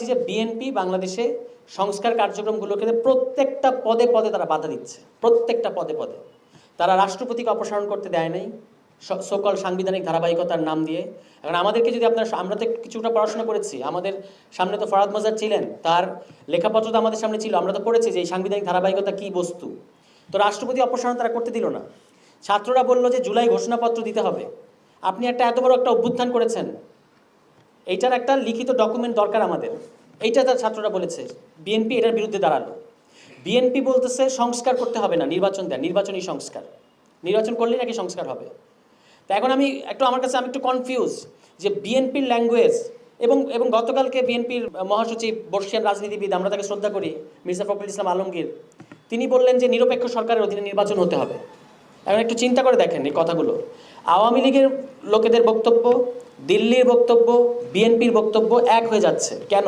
যে বিএনপি বাংলাদেশে সংস্কার কার্যক্রমগুলোকে প্রত্যেকটা পদে পদে তারা বাধা দিচ্ছে, প্রত্যেকটা পদে পদে। তারা রাষ্ট্রপতিকে অপসারণ করতে দেয় নাই সকল সাংবিধানিক ধারাবাহিকতার নাম দিয়ে। এখন আমাদেরকে যদি আমরা তো কিছুটা পড়াশোনা করেছি, আমাদের সামনে তো ফরহাদ মজার ছিলেন, তার লেখাপত্র তো আমাদের সামনে ছিল, আমরা তো পড়েছি যে এই সাংবিধানিক ধারাবাহিকতা কী বস্তু। তো রাষ্ট্রপতি অপসারণ তারা করতে দিল না। ছাত্ররা বললো যে জুলাই ঘোষণাপত্র দিতে হবে। আপনি এত বড় একটা অভ্যুত্থান করেছেন, এইটার একটা লিখিত ডকুমেন্ট দরকার আমাদের, এইটা তার ছাত্ররা বলেছে। বিএনপি এটার বিরুদ্ধে দাঁড়ালো। বিএনপি বলতেছে সংস্কার করতে হবে না, নির্বাচন দেন, নির্বাচনী সংস্কার, নির্বাচন করলেই নাকি সংস্কার হবে। তা এখন আমি একটু কনফিউজ যে বিএনপির ল্যাঙ্গুয়েজ এবং গতকালকে বিএনপির মহাসচিব বর্ষিয়ান রাজনীতিবিদ, আমরা তাকে শ্রদ্ধা করি, মির্জা ফখরুল ইসলাম আলমগীর, তিনি বললেন যে নিরপেক্ষ সরকারের অধীনে নির্বাচন হতে হবে। এখন একটু চিন্তা করে দেখেন এই কথাগুলো। আওয়ামী লীগের লোকেদের বক্তব্য, দিল্লির বক্তব্য, বিএনপির বক্তব্য এক হয়ে যাচ্ছে কেন?